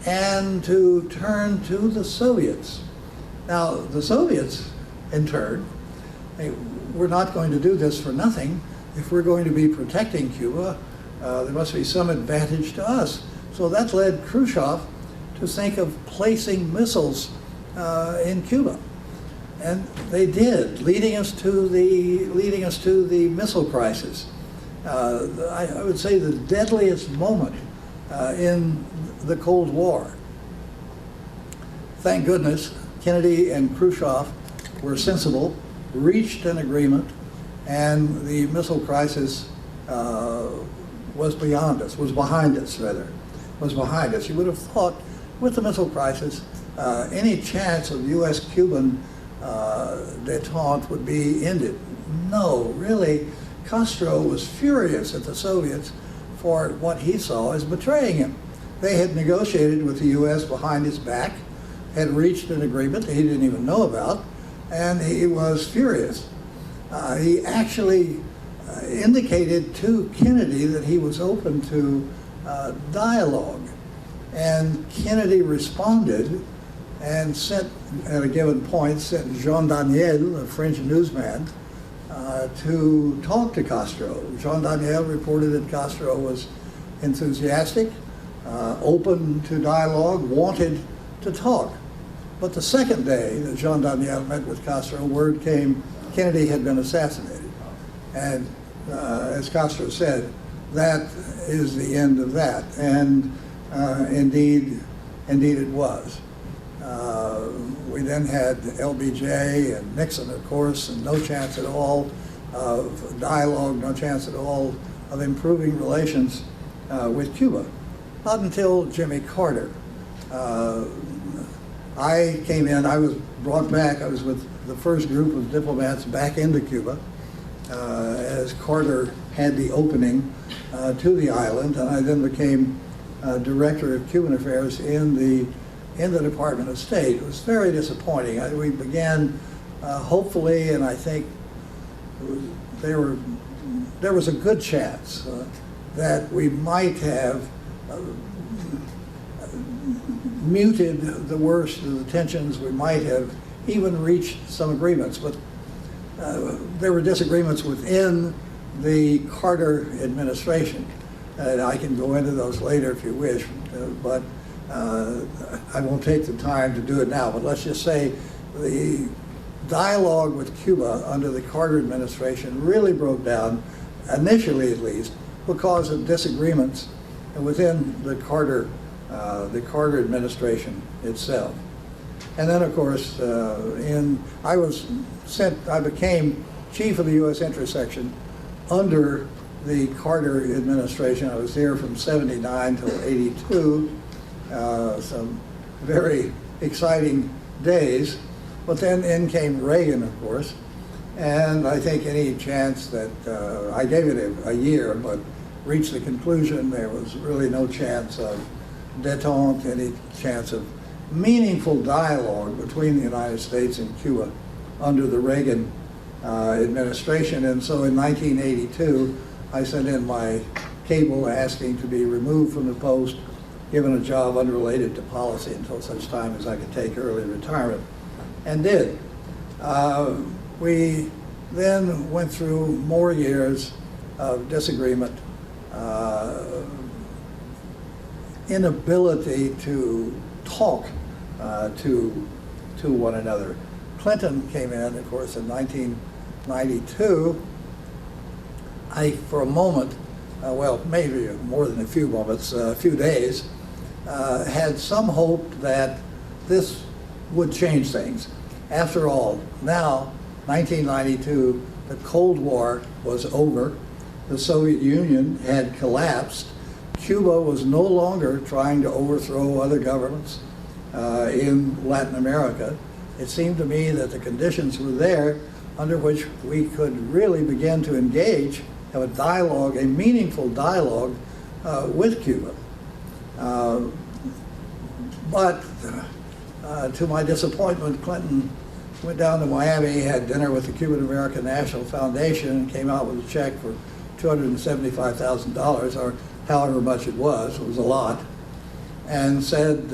and to turn to the Soviets. Now, the Soviets, in turn, we're not going to do this for nothing. If we're going to be protecting Cuba, there must be some advantage to us. So that led Khrushchev to think of placing missiles in Cuba. And they did, leading us to the missile crisis. I would say the deadliest moment in the Cold War. Thank goodness Kennedy and Khrushchev were sensible, reached an agreement, and the missile crisis was behind us. You would have thought with the missile crisis, any chance of U.S.-Cuban détente would be ended. No, really, Castro was furious at the Soviets for what he saw as betraying him. They had negotiated with the U.S. behind his back, had reached an agreement that he didn't even know about, and he was furious. He actually indicated to Kennedy that he was open to dialogue. And Kennedy responded and sent, at a given point, sent Jean Daniel, a French newsman, to talk to Castro. Jean Daniel reported that Castro was enthusiastic, open to dialogue, wanted to talk. But the second day that Jean Daniel met with Castro, word came Kennedy had been assassinated. And as Castro said, that is the end of that. And indeed it was. We then had LBJ and Nixon, of course, and no chance at all of dialogue, no chance at all of improving relations with Cuba. Not until Jimmy Carter. I came in, I was brought back, I was with the first group of diplomats back into Cuba as Carter had the opening to the island, and I then became Director of Cuban Affairs in the Department of State. It was very disappointing. We began hopefully, and I think there was a good chance that we might have muted the worst of the tensions. We might have even reached some agreements, but there were disagreements within the Carter administration. I can go into those later if you wish, but I won't take the time to do it now. But let's just say the dialogue with Cuba under the Carter administration really broke down, initially at least, because of disagreements within the Carter administration itself. And then, of course, I became chief of the U.S. intersection under the Carter administration. I was there from '79 till '82. Some very exciting days. But then in came Reagan, of course, and I think any chance that I gave it a year, but reached the conclusion there was really no chance of détente, any chance of meaningful dialogue between the United States and Cuba under the Reagan administration. And so in 1982, I sent in my cable asking to be removed from the post, given a job unrelated to policy until such time as I could take early retirement, and did. We then went through more years of disagreement, inability to talk to one another. Clinton came in, of course, in 1992. For a moment, well, maybe more than a few moments, a few days, had some hope that this would change things. After all, now, 1992, the Cold War was over. The Soviet Union had collapsed. Cuba was no longer trying to overthrow other governments in Latin America. It seemed to me that the conditions were there under which we could really begin to engage, have a dialogue, a meaningful dialogue with Cuba. But to my disappointment, Clinton went down to Miami, had dinner with the Cuban American National Foundation, and came out with a check for $275,000, or however much it was a lot. and said,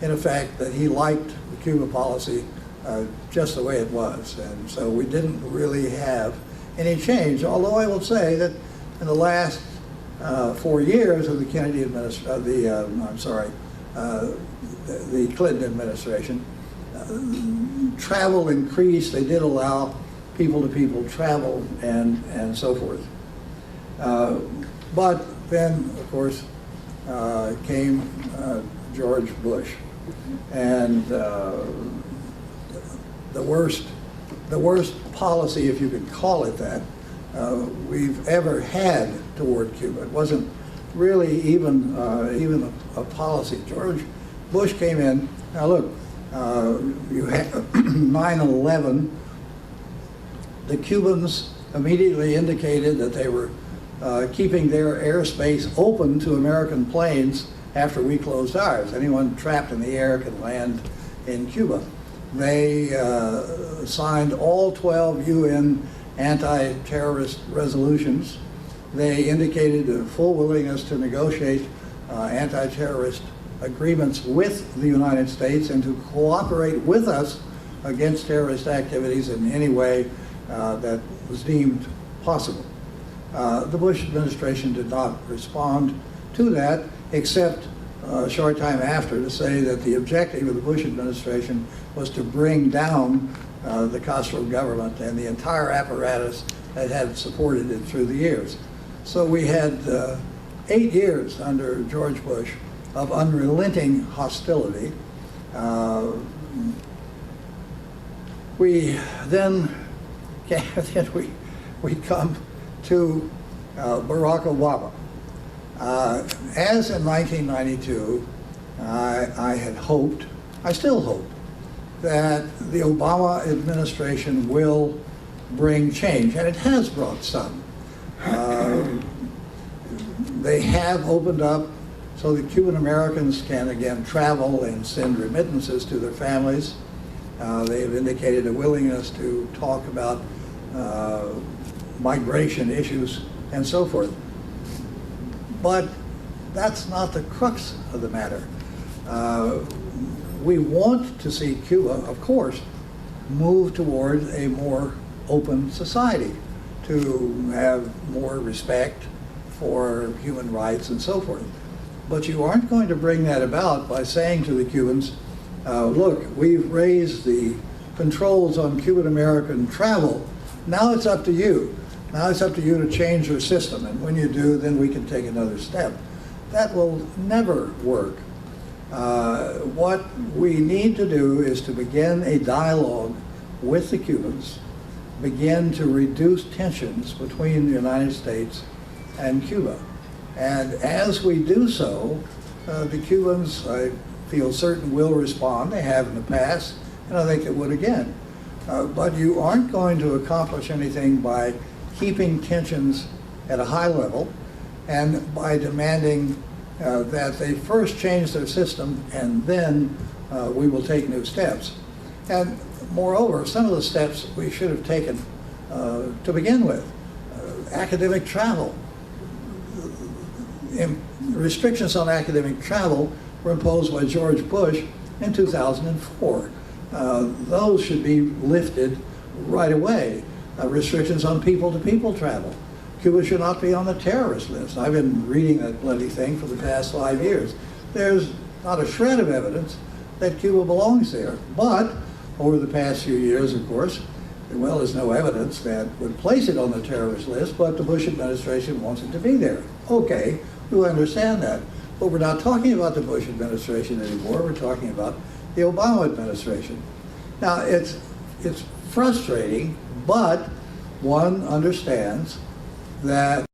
in effect, that he liked the Cuba policy just the way it was. And so we didn't really have any change, although I will say that in the last 4 years of the Kennedy administration, the Clinton administration, travel increased. They did allow people-to-people travel and so forth. But then, of course, came George Bush, and the worst policy, if you could call it that, we've ever had toward Cuba. It wasn't really even a policy. George Bush came in. Now look, you had 9/11. The Cubans immediately indicated that they were keeping their airspace open to American planes after we closed ours. Anyone trapped in the air can land in Cuba. They signed all 12 UN anti-terrorist resolutions. They indicated a full willingness to negotiate anti-terrorist agreements with the United States and to cooperate with us against terrorist activities in any way that was deemed possible. The Bush administration did not respond to that, except a short time after to say that the objective of the Bush administration was to bring down the Castro government and the entire apparatus that had supported it through the years. So we had 8 years under George Bush of unrelenting hostility. We then we come to Barack Obama. As in 1992, I had hoped, I still hope, that the Obama administration will bring change, and it has brought some. They have opened up so that Cuban Americans can again travel and send remittances to their families. They have indicated a willingness to talk about migration issues and so forth. But that's not the crux of the matter. We want to see Cuba, of course, move toward a more open society, to have more respect for human rights and so forth. But you aren't going to bring that about by saying to the Cubans, look, we've raised the controls on Cuban American travel. Now it's up to you. Now it's up to you to change your system, and when you do, then we can take another step. That will never work. What we need to do is to begin a dialogue with the Cubans, begin to reduce tensions between the United States and Cuba. And as we do so, the Cubans, I feel certain, will respond. They have in the past, and I think they would again. But you aren't going to accomplish anything by keeping tensions at a high level and by demanding that they first change their system and then we will take new steps. And moreover, some of the steps we should have taken to begin with. Academic travel. Restrictions on academic travel were imposed by George Bush in 2004. Those should be lifted right away. Restrictions on people-to-people travel. Cuba should not be on the terrorist list. I've been reading that bloody thing for the past 5 years. There's not a shred of evidence that Cuba belongs there. But over the past few years, of course, well, there's no evidence that would place it on the terrorist list, but the Bush administration wants it to be there. Okay, we understand that. But we're not talking about the Bush administration anymore. We're talking about the Obama administration. Now, it's frustrating, but one understands that